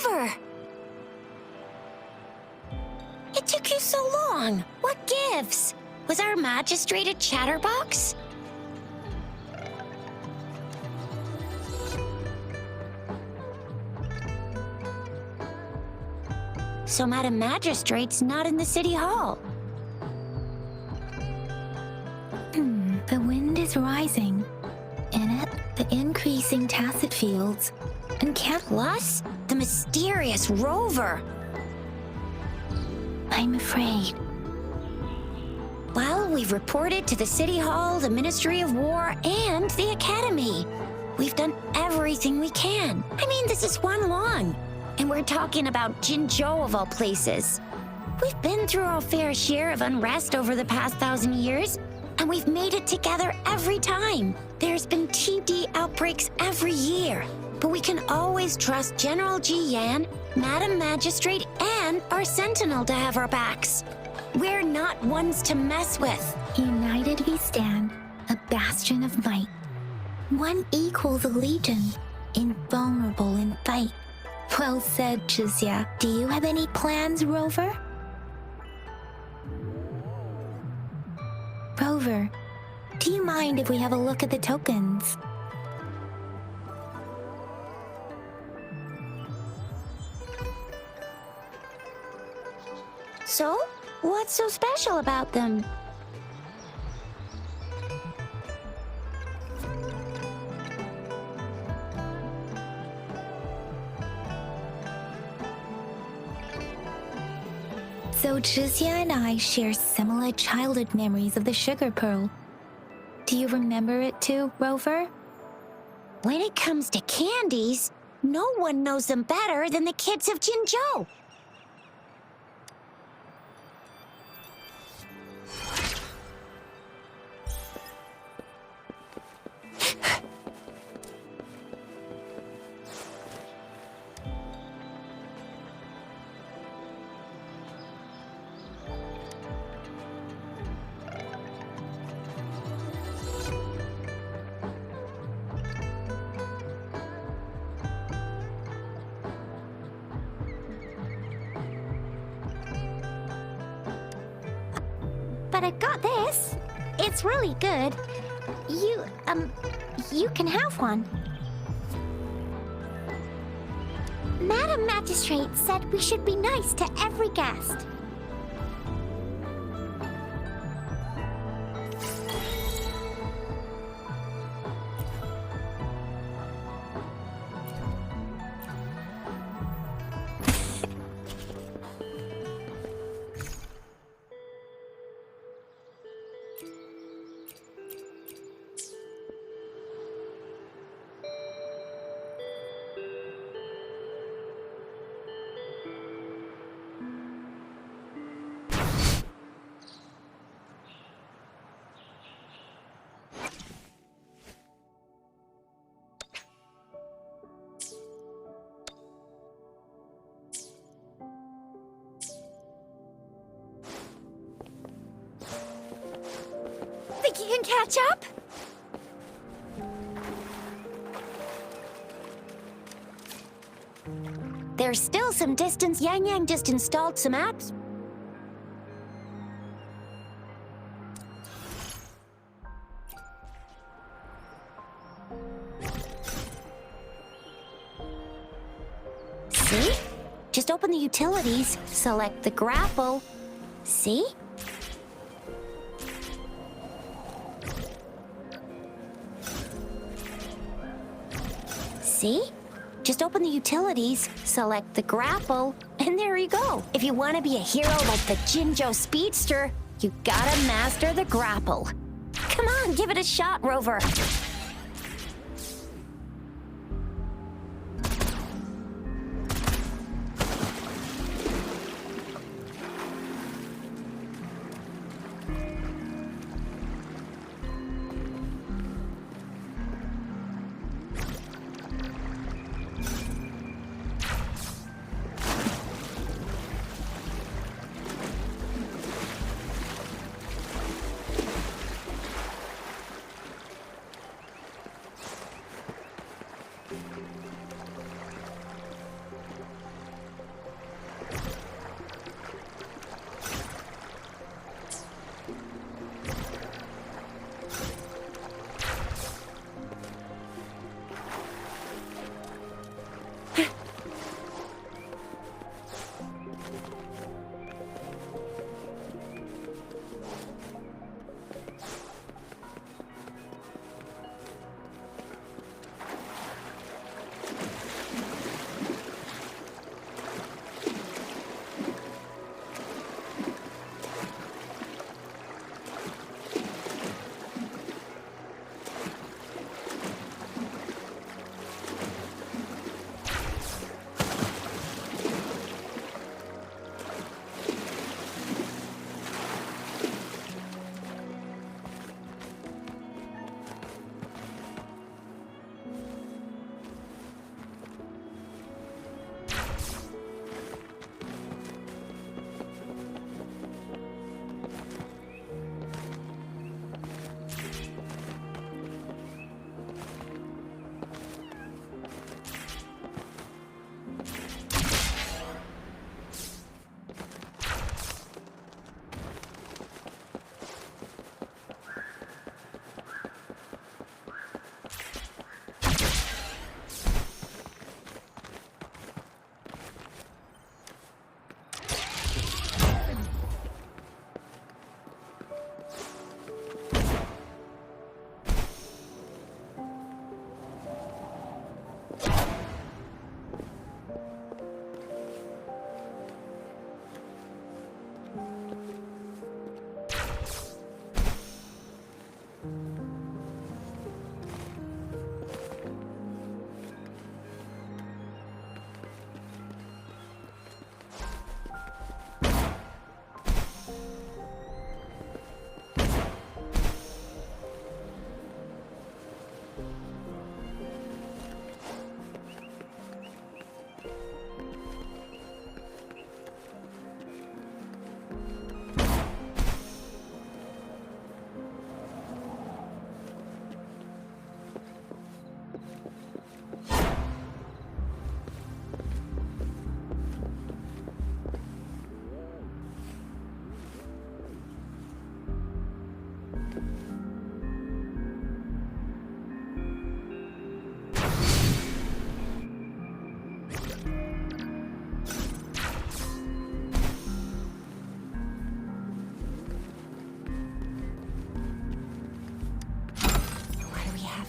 Rover! It took you so long. What gives? Was our magistrate a chatterbox? So Madam Magistrate's not in the city hall. The wind is rising. In it, the increasing tacit fields. And Plus, the mysterious Rover. I'm afraid. Well, we've reported to the City Hall, the Ministry of War, and the Academy. We've done everything we can. I mean, this is one long. And we're talking about Jinzhou of all places. We've been through our fair share of unrest over the past 1,000 years, and we've made it together every time. There's been TD outbreaks every year, but we can always trust General Ji Yan, Madam Magistrate, and our Sentinel to have our backs. We're not ones to mess with. United we stand, a bastion of might. One equals a legion, invulnerable in fight. Well said, Chizia. Do you have any plans, Rover? Rover, do you mind if we have a look at the tokens? So, what's so special about them? So Chizia and I share similar childhood memories of the sugar pearl. Do you remember it too, Rover? When it comes to candies, no one knows them better than the kids of Jinzhou. But I got this. It's really good. You can have one. Madam Magistrate said we should be nice to every guest. Think you can catch up? There's still some distance. Yang Yang just installed some apps. See? Just open the utilities, select the grapple. See? See? Just open the utilities, select the grapple, and there you go. If you want to be a hero like the Jinzhou Speedster, you gotta master the grapple. Come on, give it a shot, Rover.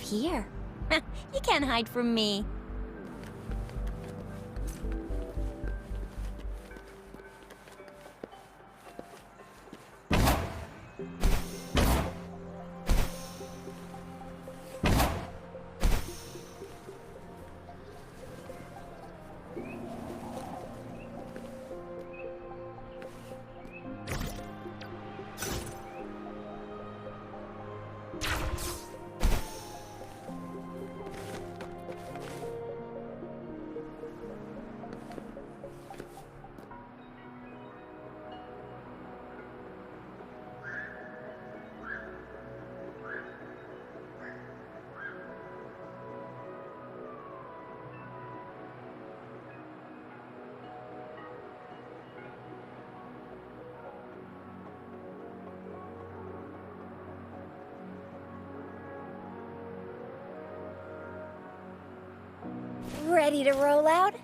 Here. You can't hide from me. Ready to roll out?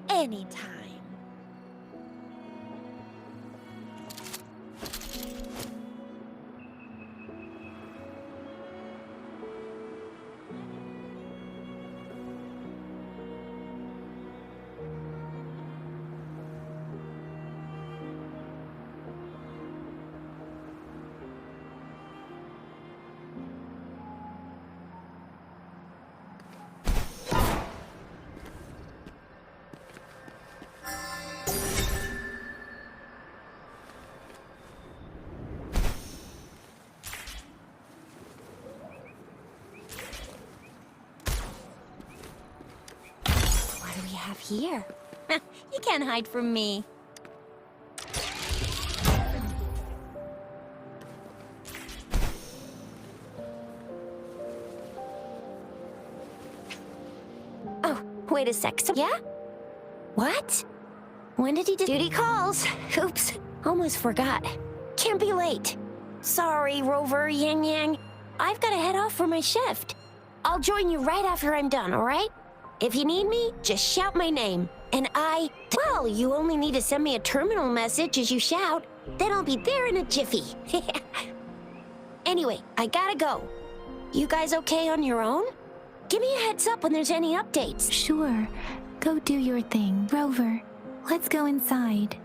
Anytime. Have here. You can't hide from me. Oh, wait a sec. Yeah? What? When did he do duty calls? Oops, almost forgot. Can't be late. Sorry, Rover, Yang Yang. I've got to head off for my shift. I'll join you right after I'm done, all right? If you need me, just shout my name. And well, you only need to send me a terminal message as you shout. Then I'll be there in a jiffy. Anyway, I gotta go. You guys okay on your own? Give me a heads up when there's any updates. Sure. Go do your thing. Rover, let's go inside.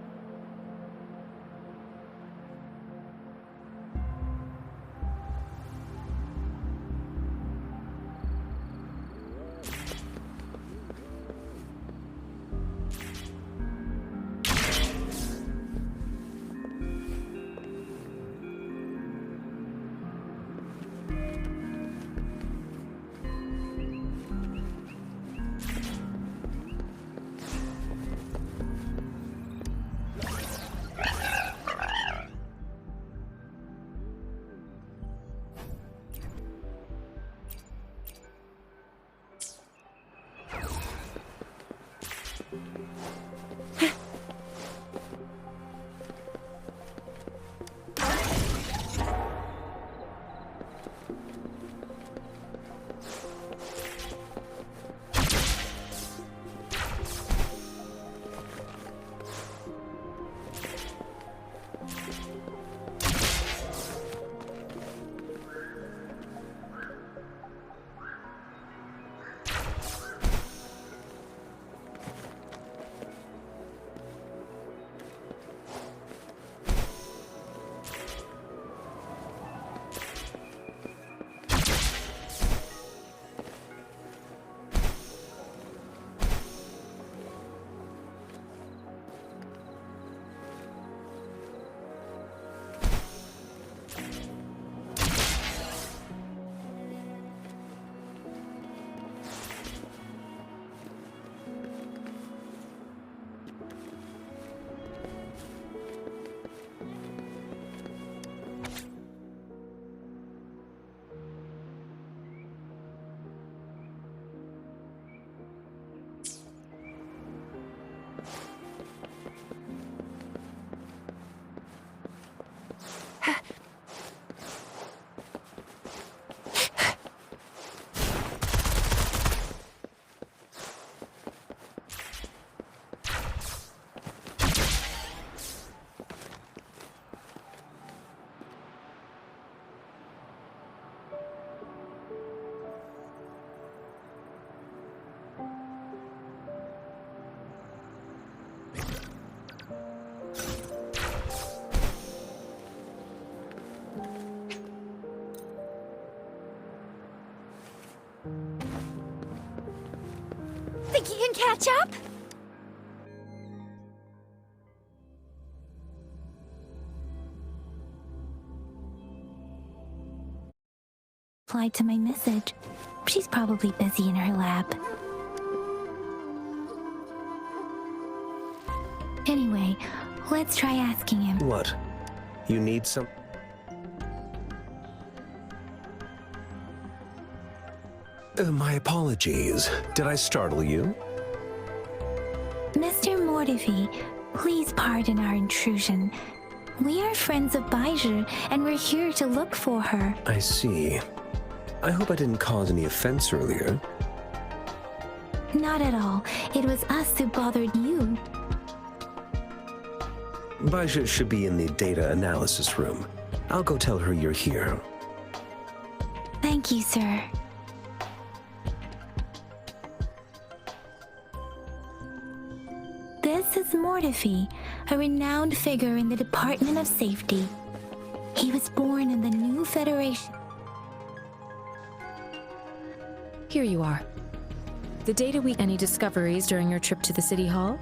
can catch up? Replied to my message. She's probably busy in her lab. Anyway, let's try asking him. What? You need some... my apologies. Did I startle you? Mr. Mortifi, please pardon our intrusion. We are friends of Baizhi, and we're here to look for her. I see. I hope I didn't cause any offense earlier. Not at all. It was us who bothered you. Baizhi should be in the data analysis room. I'll go tell her you're here. Thank you, sir. This is Mortifi, a renowned figure in the Department of Safety. He was born in the new Federation. Here you are. The data week. Any discoveries during your trip to the City Hall?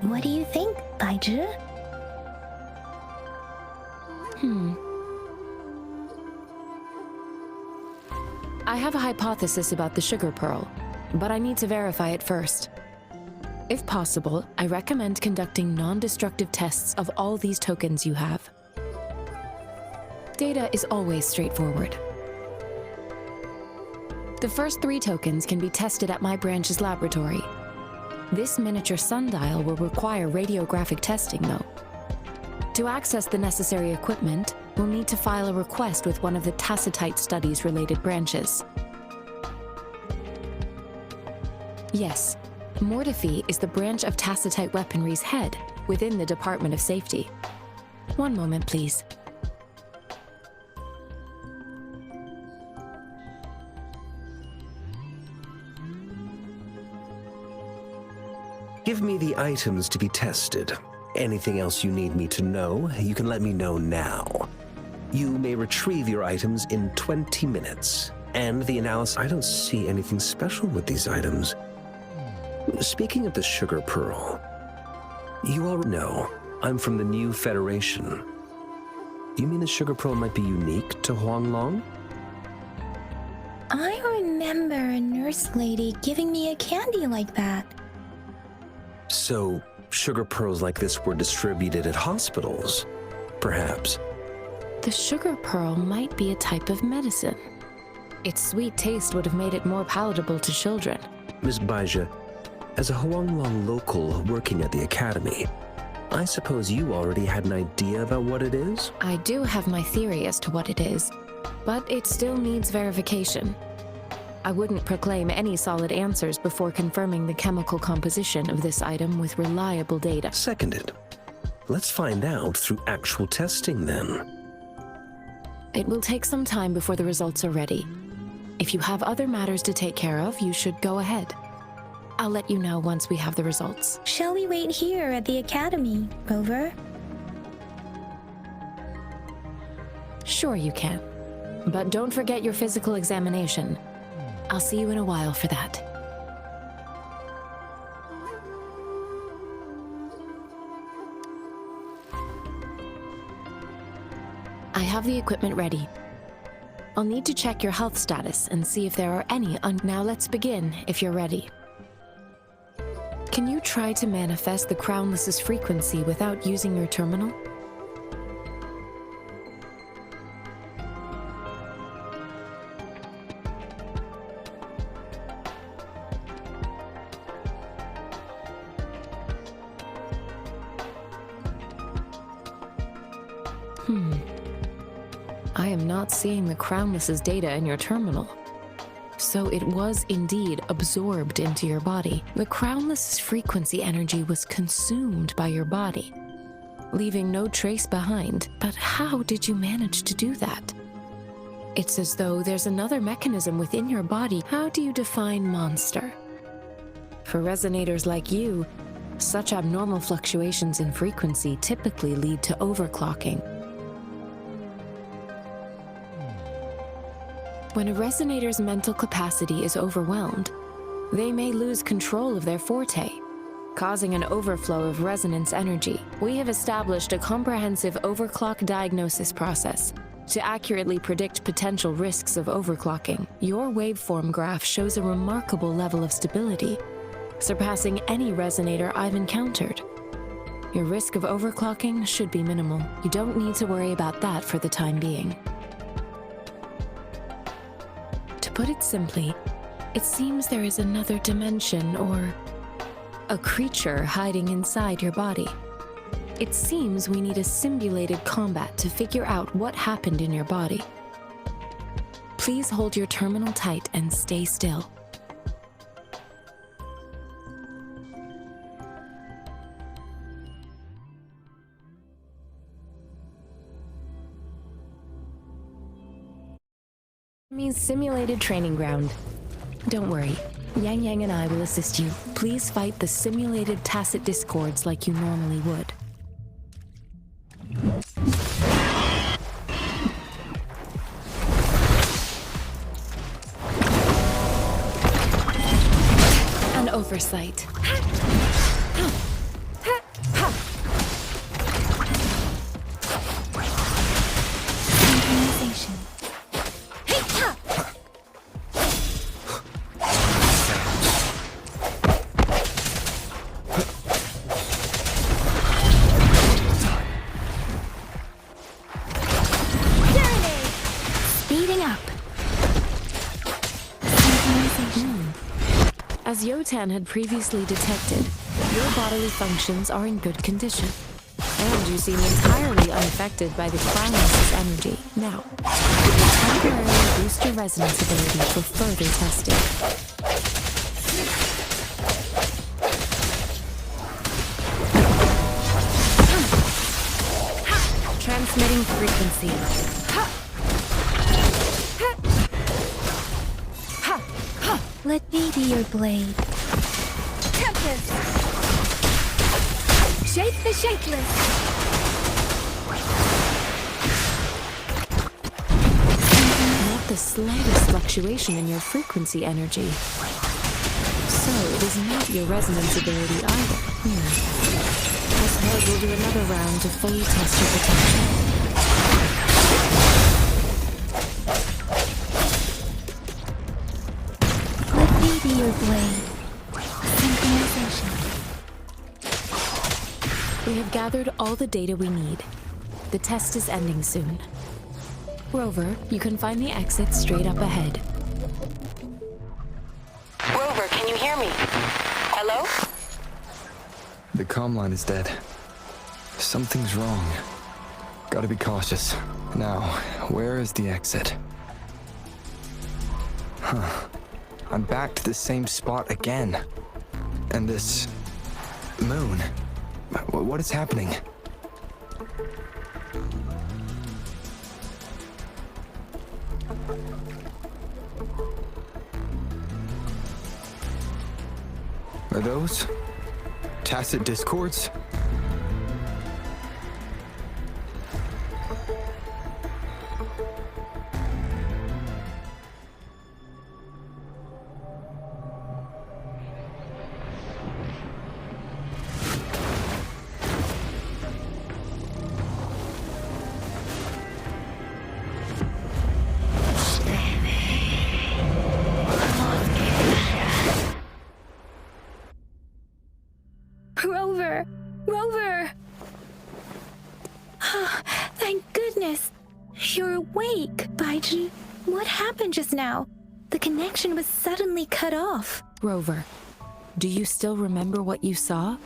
What do you think, Baizhi? I have a hypothesis about the sugar pearl, but I need to verify it first. If possible, I recommend conducting non-destructive tests of all these tokens you have. Data is always straightforward. The first 3 tokens can be tested at my branch's laboratory. This miniature sundial will require radiographic testing, though. To access the necessary equipment, we'll need to file a request with one of the Tacitite Studies-related branches. Yes, Mortifi is the branch of Tacitite Weaponry's head within the Department of Safety. One moment, please. Give me the items to be tested. Anything else you need me to know, you can let me know now. You may retrieve your items in 20 minutes. And the analysis... I don't see anything special with these items. Speaking of the sugar pearl, you all know I'm from the new Federation. You mean the sugar pearl might be unique to Huanglong? I remember a nurse lady giving me a candy like that. So, sugar pearls like this were distributed at hospitals, perhaps. The sugar pearl might be a type of medicine. Its sweet taste would have made it more palatable to children. Miss Baizhi, as a Huanglong local working at the Academy, I suppose you already had an idea about what it is? I do have my theory as to what it is, but it still needs verification. I wouldn't proclaim any solid answers before confirming the chemical composition of this item with reliable data. Seconded. Let's find out through actual testing then. It will take some time before the results are ready. If you have other matters to take care of, you should go ahead. I'll let you know once we have the results. Shall we wait here at the Academy, Rover? Sure you can. But don't forget your physical examination. I'll see you in a while for that. I have the equipment ready. I'll need to check your health status and see if there are any Now let's begin, if you're ready. Can you try to manifest the Crownless's frequency without using your terminal? I am not seeing the Crownless's data in your terminal. So it was indeed absorbed into your body. The Crownless's frequency energy was consumed by your body, leaving no trace behind. But how did you manage to do that? It's as though there's another mechanism within your body. How do you define monster? For resonators like you, such abnormal fluctuations in frequency typically lead to overclocking. When a resonator's mental capacity is overwhelmed, they may lose control of their forte, causing an overflow of resonance energy. We have established a comprehensive overclock diagnosis process to accurately predict potential risks of overclocking. Your waveform graph shows a remarkable level of stability, surpassing any resonator I've encountered. Your risk of overclocking should be minimal. You don't need to worry about that for the time being. To put it simply, it seems there is another dimension or a creature hiding inside your body. It seems we need a simulated combat to figure out what happened in your body. Please hold your terminal tight and stay still. Means simulated training ground. Don't worry, Yang Yang and I will assist you. Please fight the simulated tacit discords like you normally would. An oversight. Synchronization. Speeding up. Synchronization. As Yotan had previously detected, your bodily functions are in good condition, and you seem entirely unaffected by the crownless's energy. Now, we will temporarily boost your resonance ability for further testing. Transmitting frequency. Let me be your blade. Tempest! Shake the shakeless! Not the slightest fluctuation in your frequency energy. So it is not your resonance ability either. I suppose we'll do another round to fully test your potential. Let me be your blade. Synchronization. We have gathered all the data we need. The test is ending soon. Rover, you can find the exit straight up ahead. Rover, can you hear me? Hello? The comm line is dead. Something's wrong. Gotta be cautious. Now, where is the exit? Huh. I'm back to the same spot again. And this... moon. What is happening? Are those tacit discords? Rover! Rover! Thank goodness! You're awake, Baiji. What happened just now? The connection was suddenly cut off. Rover, do you still remember what you saw?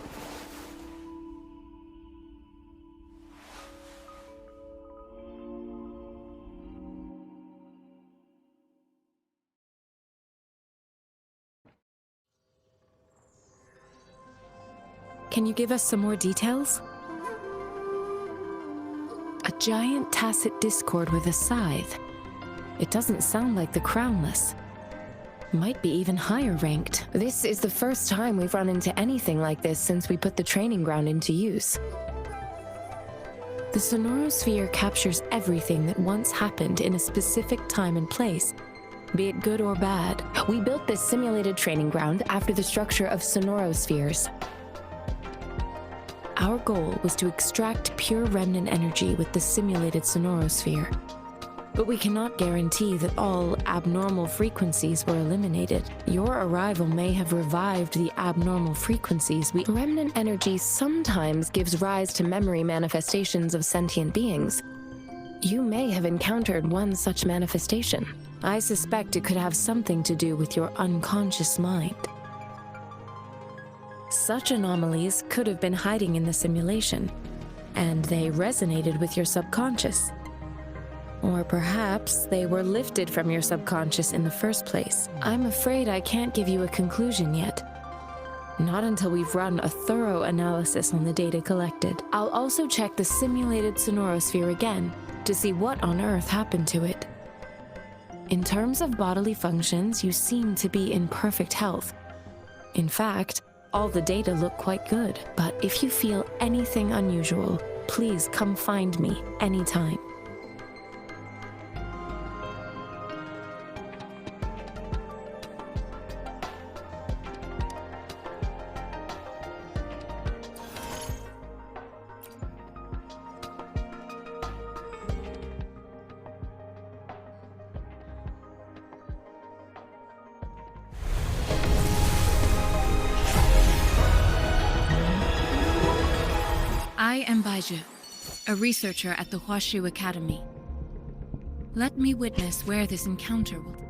Can you give us some more details? A giant tacit discord with a scythe. It doesn't sound like the crownless. Might be even higher ranked. This is the first time we've run into anything like this since we put the training ground into use. The sonorosphere captures everything that once happened in a specific time and place be it good or bad. We built this simulated training ground after the structure of sonorospheres. Our goal was to extract pure remnant energy with the simulated sonorosphere. But we cannot guarantee that all abnormal frequencies were eliminated. Your arrival may have revived the abnormal frequencies. Remnant energy sometimes gives rise to memory manifestations of sentient beings. You may have encountered one such manifestation. I suspect it could have something to do with your unconscious mind. Such anomalies could have been hiding in the simulation, and they resonated with your subconscious. Or perhaps they were lifted from your subconscious in the first place. I'm afraid I can't give you a conclusion yet. Not until we've run a thorough analysis on the data collected. I'll also check the simulated sonorosphere again to see what on earth happened to it. In terms of bodily functions, you seem to be in perfect health. In fact, all the data look quite good. But if you feel anything unusual, please come find me anytime. I am Baiju, a researcher at the Huashu Academy. Let me witness where this encounter will...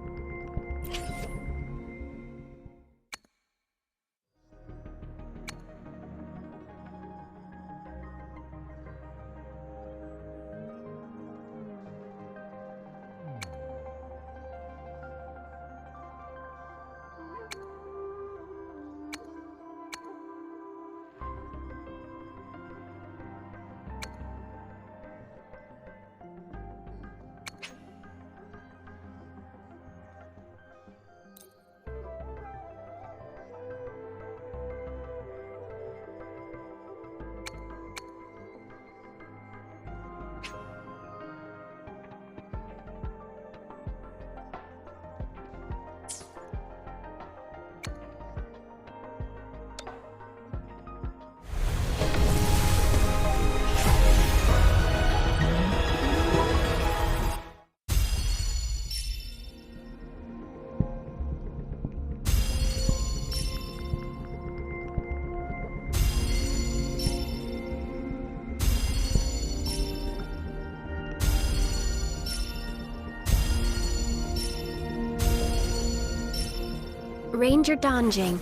Ranger Donjing.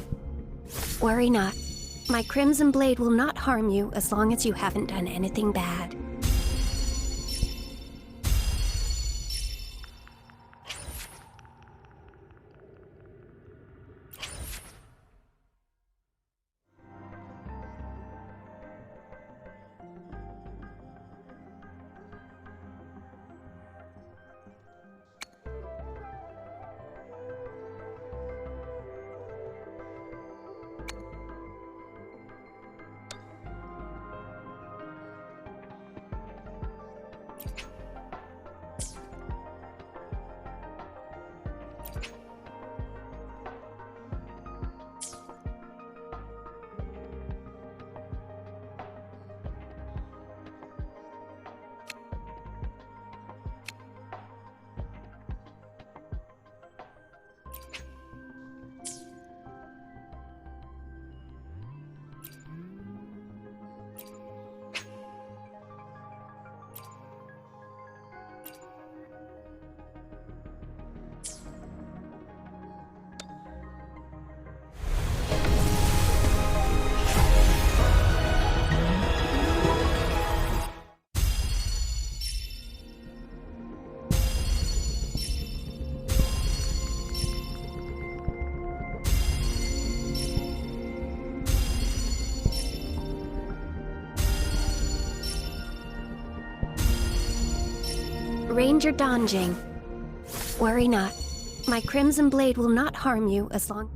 Worry not. My Crimson Blade will not harm you as long as you haven't done anything bad. Ranger Donjing. Worry not. My Crimson Blade will not harm you as long...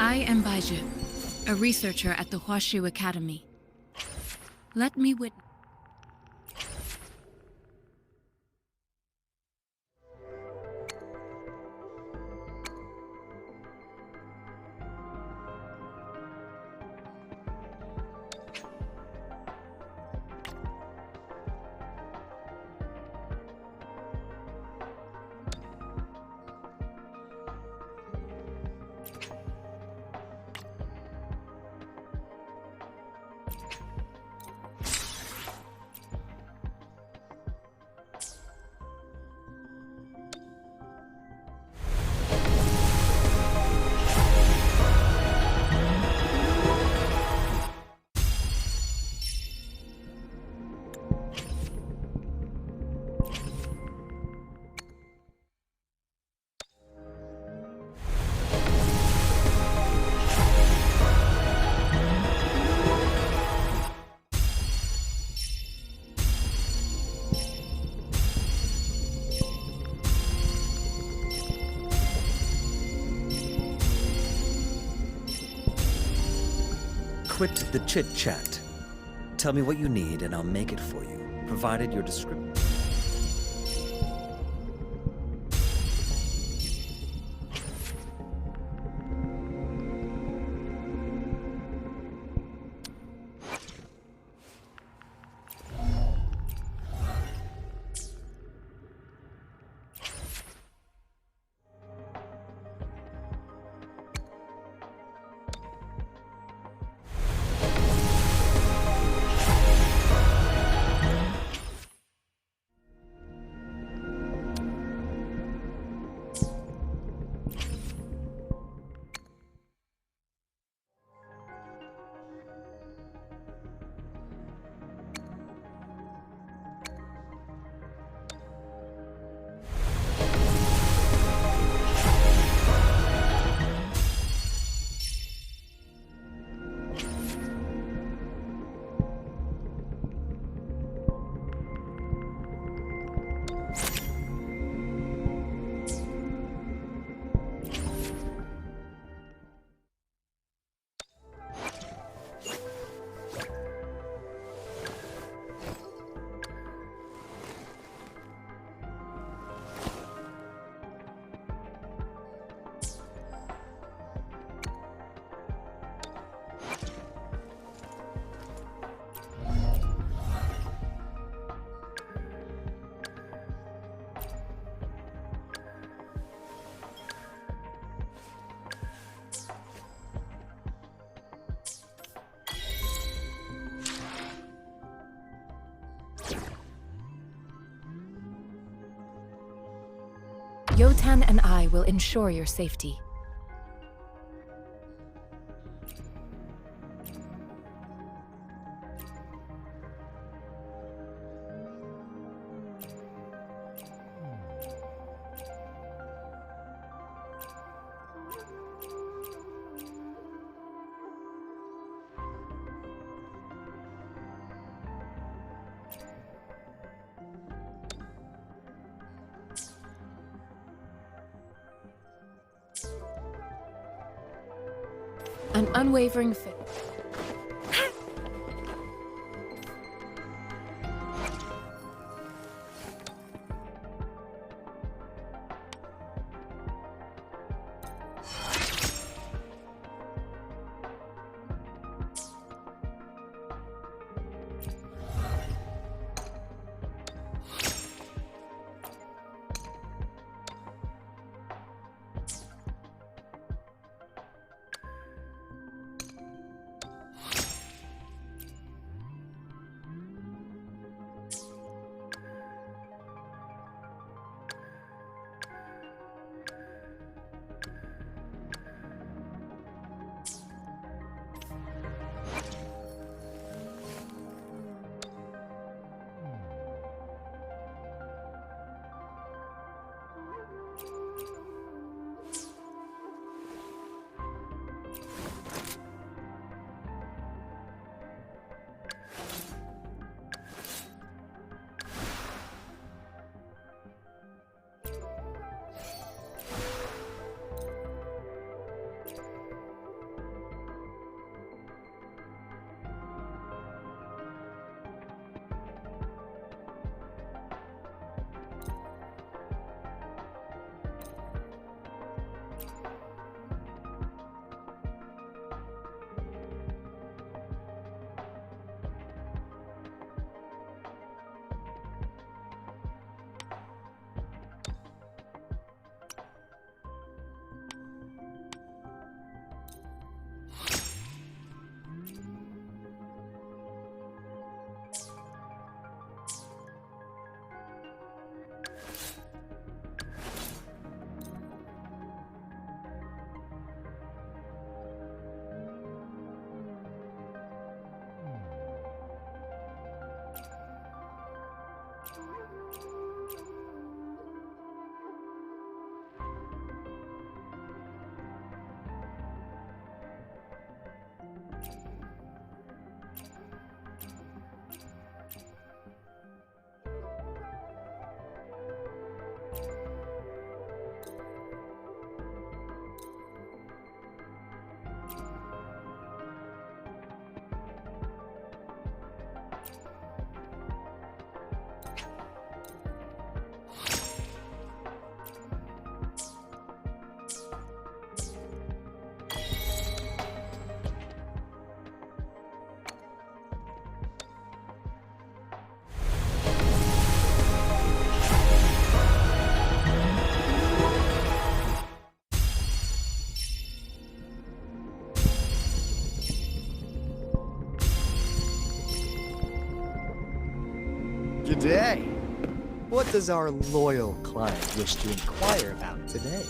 I am Baiju, a researcher at the Huashu Academy. Let me witness. Quit the chit-chat. Tell me what you need and I'll make it for you, provided your description. Yotan and I will ensure your safety. An unwavering faith. What does our loyal client wish to inquire about today?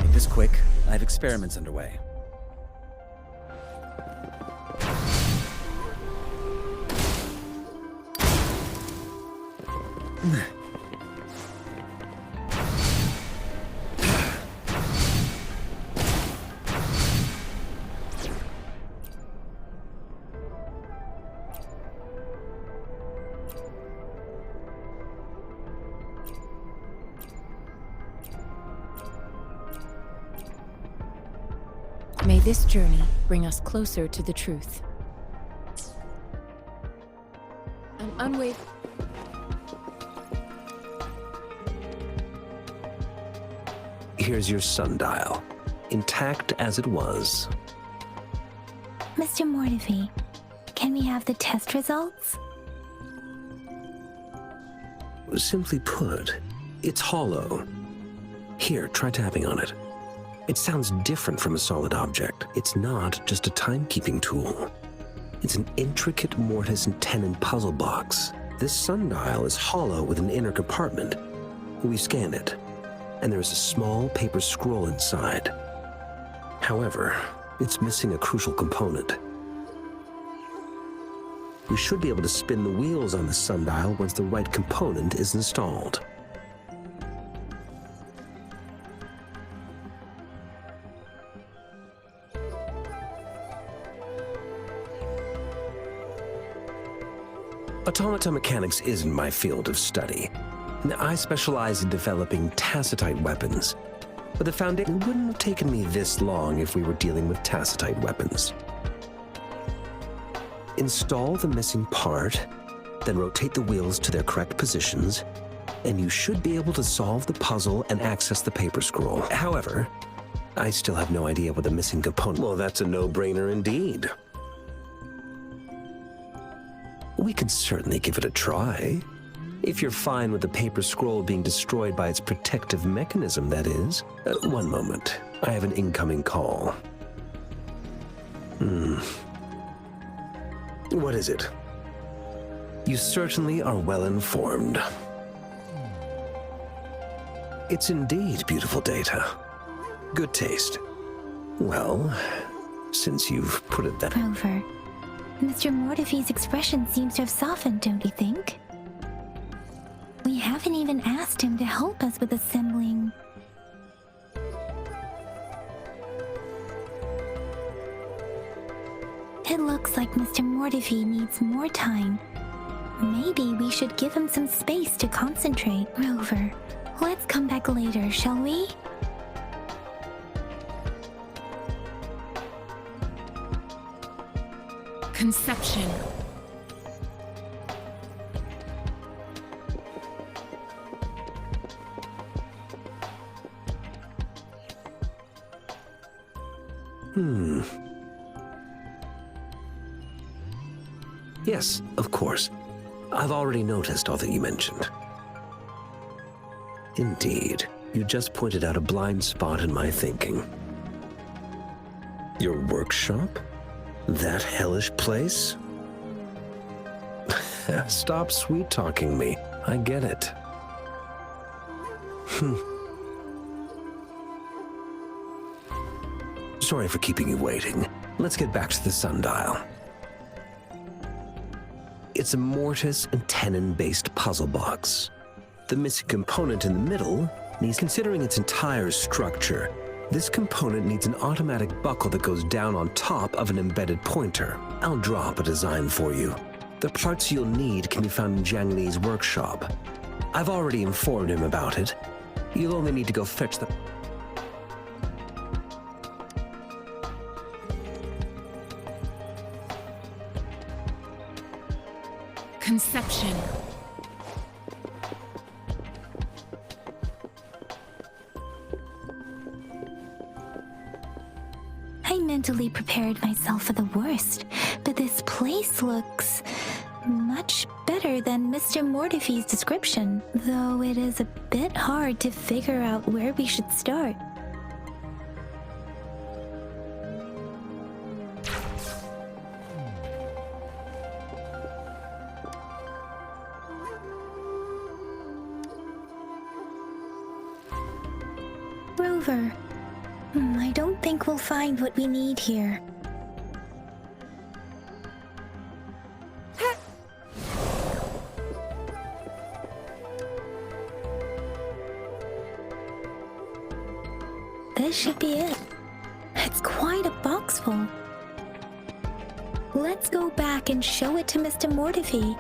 Make this quick. I have experiments underway. May this journey bring us closer to the truth. An unwavering. Here's your sundial, intact as it was. Mr. Mortivy, can we have the test results? Simply put, it's hollow. Here, try tapping on it. It sounds different from a solid object. It's not just a timekeeping tool. It's an intricate mortise and tenon puzzle box. This sundial is hollow with an inner compartment. We scanned it, and there is a small paper scroll inside. However, it's missing a crucial component. We should be able to spin the wheels on the sundial once the right component is installed. Automata mechanics isn't my field of study. I specialize in developing tacitite weapons. But the Foundation wouldn't have taken me this long if we were dealing with tacitite weapons. Install the missing part, then rotate the wheels to their correct positions, and you should be able to solve the puzzle and access the paper scroll. However, I still have no idea what the missing component... Well, that's a no-brainer indeed. We can certainly give it a try. If you're fine with the paper scroll being destroyed by its protective mechanism, that is. One moment. I have an incoming call. What is it? You certainly are well informed. It's indeed beautiful data. Good taste. Well, since you've put it that... Rover, Mr. Mortefi's expression seems to have softened, don't you think? We haven't even asked him to help us with assembling... It looks like Mr. Mortefi needs more time. Maybe we should give him some space to concentrate. Rover, let's come back later, shall we? Conception. Yes, of course. I've already noticed all that you mentioned. Indeed, you just pointed out a blind spot in my thinking. Your workshop? That hellish place? Stop sweet-talking me. I get it. Sorry for keeping you waiting. Let's get back to the sundial. It's a mortise and tenon-based puzzle box. The missing component in the middle needs... Considering its entire structure, this component needs an automatic buckle that goes down on top of an embedded pointer. I'll drop a design for you. The parts you'll need can be found in Jiang Li's workshop. I've already informed him about it. You'll only need to go fetch the... Conception. I mentally prepared myself for the worst, but this place looks much better than Mr. Mortefi's description, though it is a bit hard to figure out where we should start. Rover, I don't think we'll find what we need here. This should be it. It's quite a box full. Let's go back and show it to Mr. Mortefi.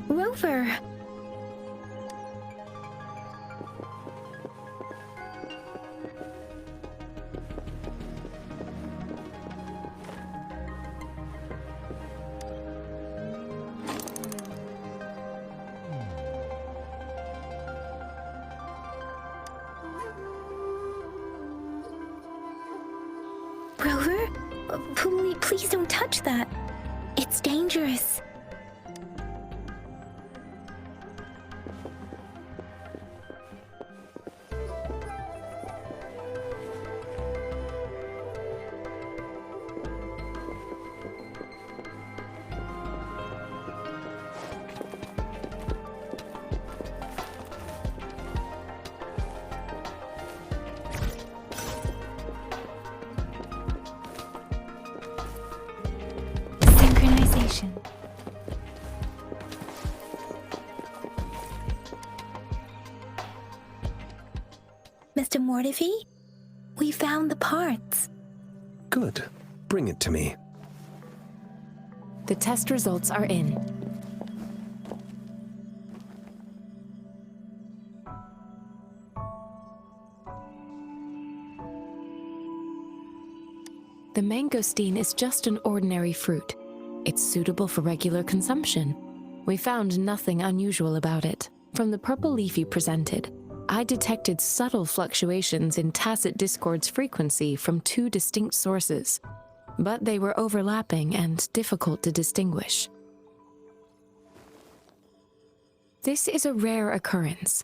Rover! Rover? Please don't touch that. It's dangerous. information. Mr. Mortivy, we found the parts. Good. Bring it to me. The test results are in. The mangosteen is just an ordinary fruit. It's suitable for regular consumption. We found nothing unusual about it. From the purple leaf you presented, I detected subtle fluctuations in tacit discord's frequency from two distinct sources, but they were overlapping and difficult to distinguish. This is a rare occurrence.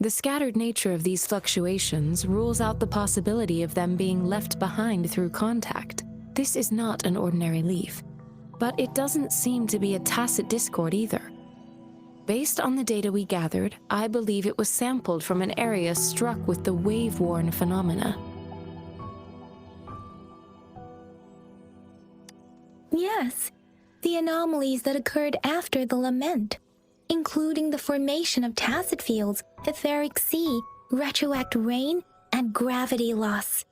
The scattered nature of these fluctuations rules out the possibility of them being left behind through contact. This is not an ordinary leaf, but it doesn't seem to be a tacit discord either. Based on the data we gathered, I believe it was sampled from an area struck with the wave-worn phenomena. Yes, the anomalies that occurred after the lament, including the formation of tacit fields, etheric sea, retroact rain, and gravity loss.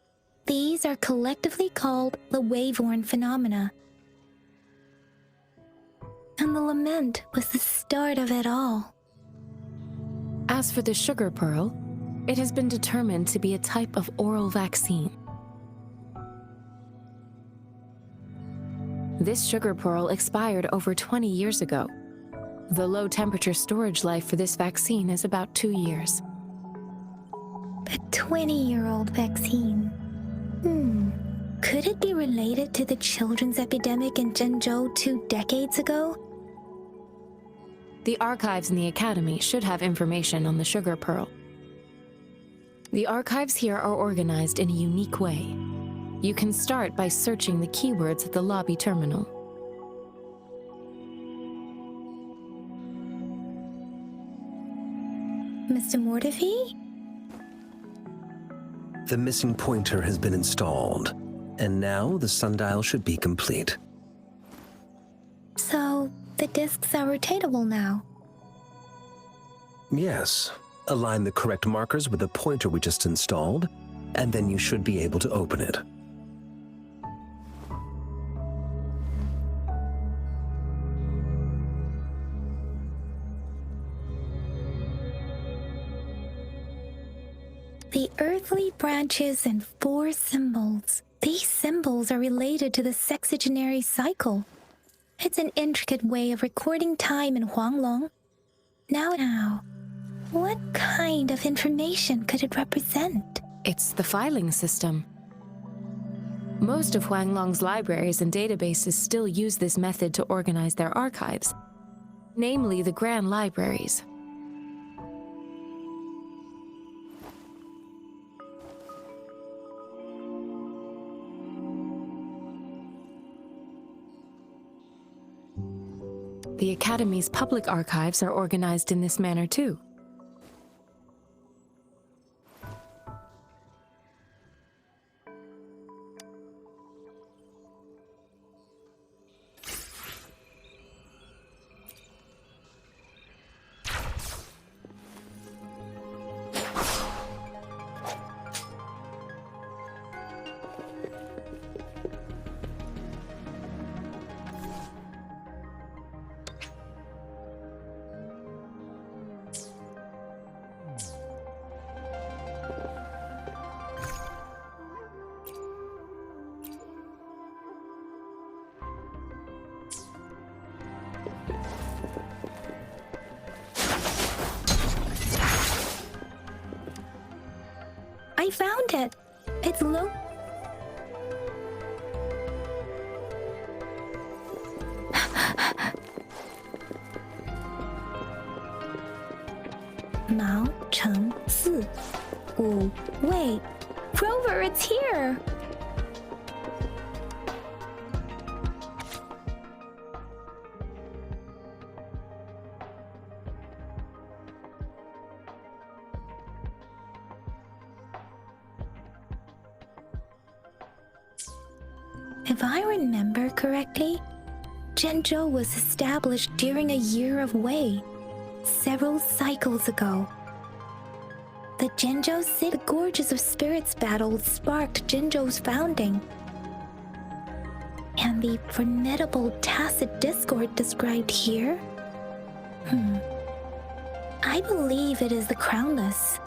These are collectively called the wave-worn phenomena. And the lament was the start of it all. As for the sugar pearl, it has been determined to be a type of oral vaccine. This sugar pearl expired over 20 years ago. The low-temperature storage life for this vaccine is about 2 years. A 20-year-old vaccine. Could it be related to the children's epidemic in Zhengzhou 2 decades ago? The archives in the Academy should have information on the sugar pearl. The archives here are organized in a unique way. You can start by searching the keywords at the lobby terminal. Mr. Mortivy? The missing pointer has been installed, and now the sundial should be complete. So, the discs are rotatable now. Yes. Align the correct markers with the pointer we just installed, and then you should be able to open it. The earthly branches and 4 symbols. These symbols are related to the sexagenary cycle. It's an intricate way of recording time in Huanglong. Now, what kind of information could it represent? It's the filing system. Most of Huanglong's libraries and databases still use this method to organize their archives, namely the Grand Libraries. The Academy's public archives are organized in this manner too. I found it! It's low. Mao Cheng Si. Wu Wei. Rover, it's here! If I remember correctly, Zhenzhou was established during a year of Wei, several cycles ago. The Zhenzhou City Gorges of Spirits battle sparked Zhenzhou's founding. And the formidable tacit discord described here? I believe it is the Crownless.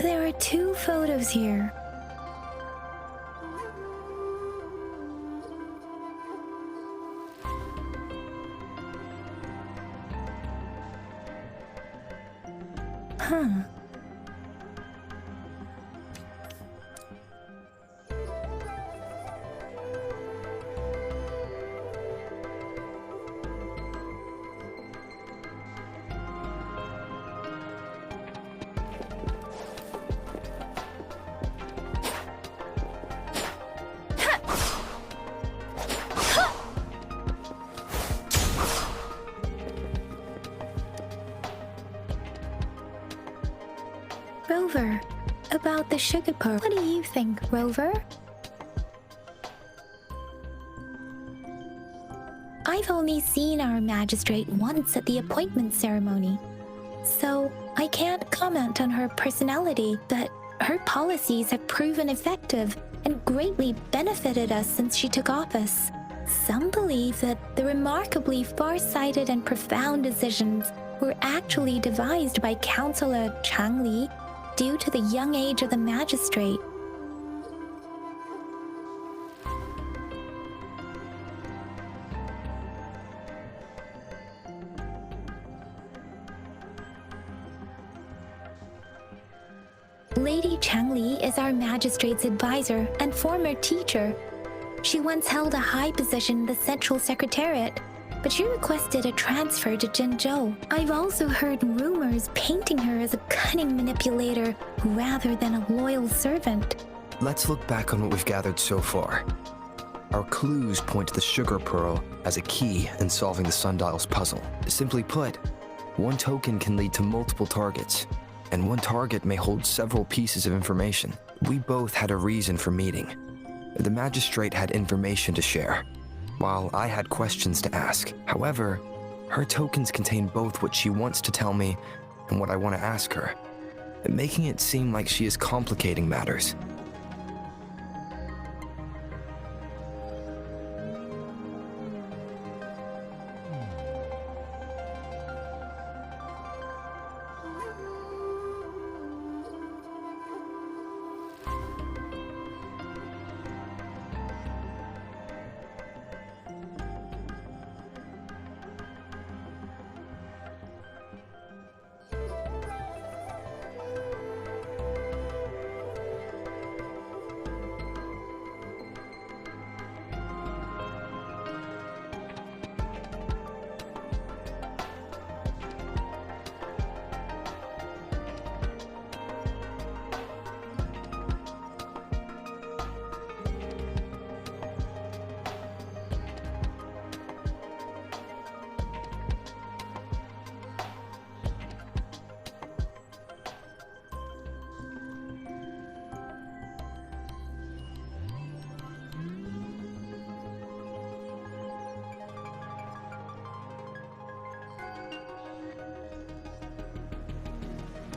There are 2 photos here. Rover, about the sugar pearl. What do you think, Rover? I've only seen our magistrate once at the appointment ceremony, so I can't comment on her personality, but her policies have proven effective and greatly benefited us since she took office. Some believe that the remarkably far-sighted and profound decisions were actually devised by Councillor Changli due to the young age of the magistrate. Lady Changli is our magistrate's advisor and former teacher. She once held a high position in the Central Secretariat, but she requested a transfer to Zhenzhou. I've also heard rumors painting her as a cunning manipulator rather than a loyal servant. Let's look back on what we've gathered so far. Our clues point to the sugar pearl as a key in solving the sundial's puzzle. Simply put, one token can lead to multiple targets, and one target may hold several pieces of information. We both had a reason for meeting. The magistrate had information to share, while I had questions to ask. However, her tokens contain both what she wants to tell me and what I want to ask her, making it seem like she is complicating matters.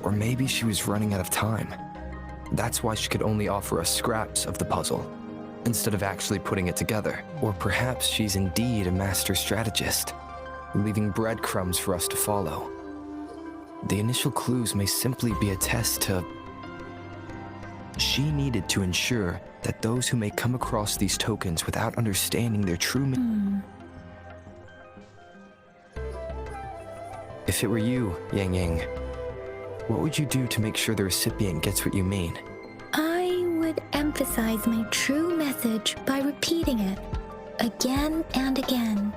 Or maybe she was running out of time. That's why she could only offer us scraps of the puzzle, instead of actually putting it together. Or perhaps she's indeed a master strategist, leaving breadcrumbs for us to follow. The initial clues may simply be a test to... She needed to ensure that those who may come across these tokens without understanding their true... If it were you, Yang Yang, what would you do to make sure the recipient gets what you mean? I would emphasize my true message by repeating it again and again.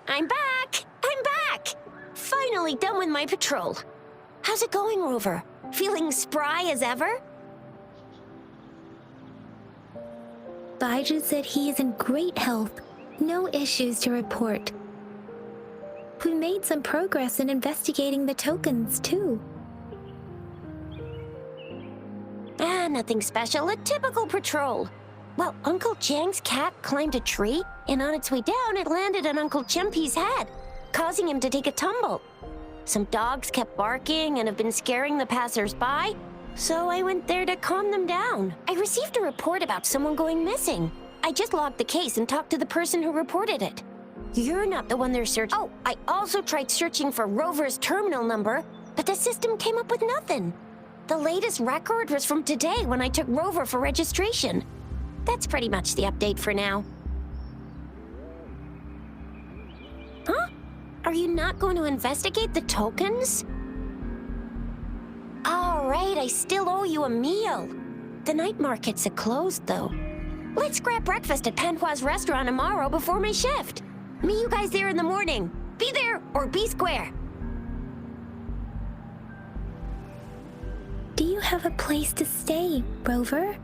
I'm back! I'm back! Finally done with my patrol. How's it going, Rover? Feeling spry as ever? Baiju said he is in great health. No issues to report. We made some progress in investigating the tokens, too. Nothing special. A typical patrol. Well, Uncle Jang's cat climbed a tree, and on its way down, it landed on Uncle Chempi's head, causing him to take a tumble. Some dogs kept barking and have been scaring the passers-by, so I went there to calm them down. I received a report about someone going missing. I just logged the case and talked to the person who reported it. You're not the one they're searching. Oh, I also tried searching for Rover's terminal number, but the system came up with nothing. The latest record was from today when I took Rover for registration. That's pretty much the update for now. Huh? Are you not going to investigate the tokens? All right, I still owe you a meal. The night markets are closed, though. Let's grab breakfast at Panhua's restaurant tomorrow before my shift. Meet you guys there in the morning. Be there or be square. Do you have a place to stay, Rover?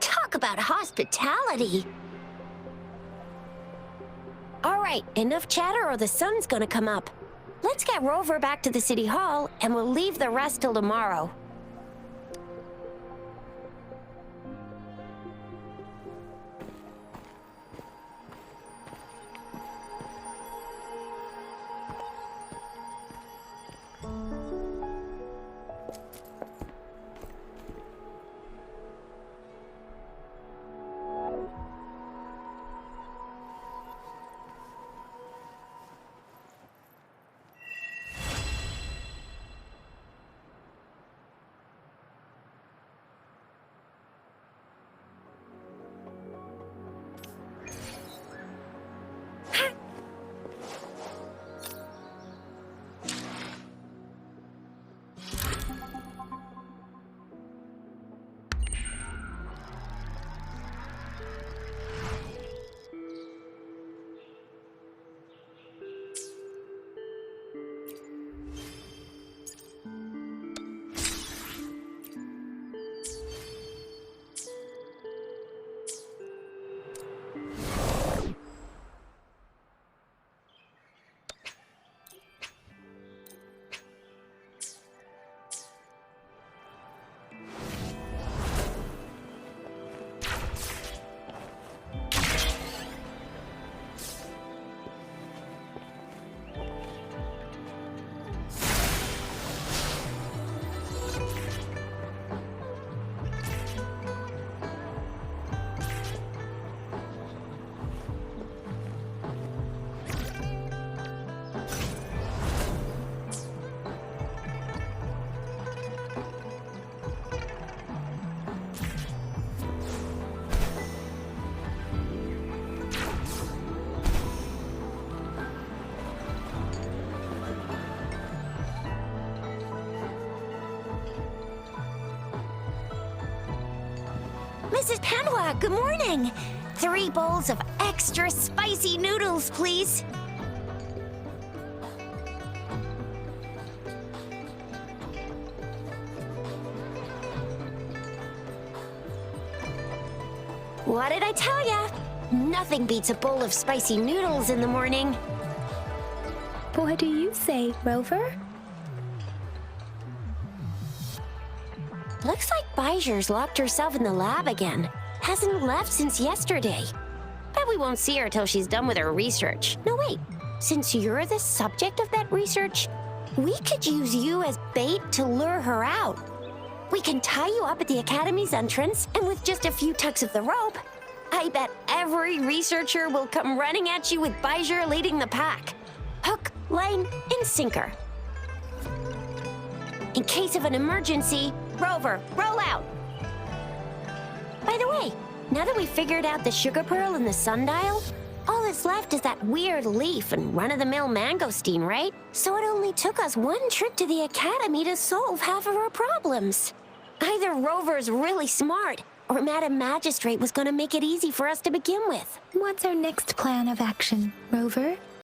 Talk about hospitality. All right, enough chatter or the sun's gonna come up. Let's get Rover back to the city hall and we'll leave the rest till tomorrow. Mrs. Panhua, good morning. 3 bowls of extra spicy noodles, please. What did I tell ya? Nothing beats a bowl of spicy noodles in the morning. What do you say, Rover? Looks like Bijou's locked herself in the lab again. Hasn't left since yesterday. Bet we won't see her till she's done with her research. No, wait. Since you're the subject of that research, we could use you as bait to lure her out. We can tie you up at the Academy's entrance, and with just a few tugs of the rope, I bet every researcher will come running at you with Bijou leading the pack. Hook, line, and sinker. In case of an emergency, Rover, roll out. By the way, now that we've figured out the sugar pearl and the sundial, all that's left is that weird leaf and run-of-the-mill mangosteen, right? So it only took us 1 trip to the Academy to solve half of our problems. Either Rover's really smart, or Madam Magistrate was gonna make it easy for us to begin with. What's our next plan of action, Rover?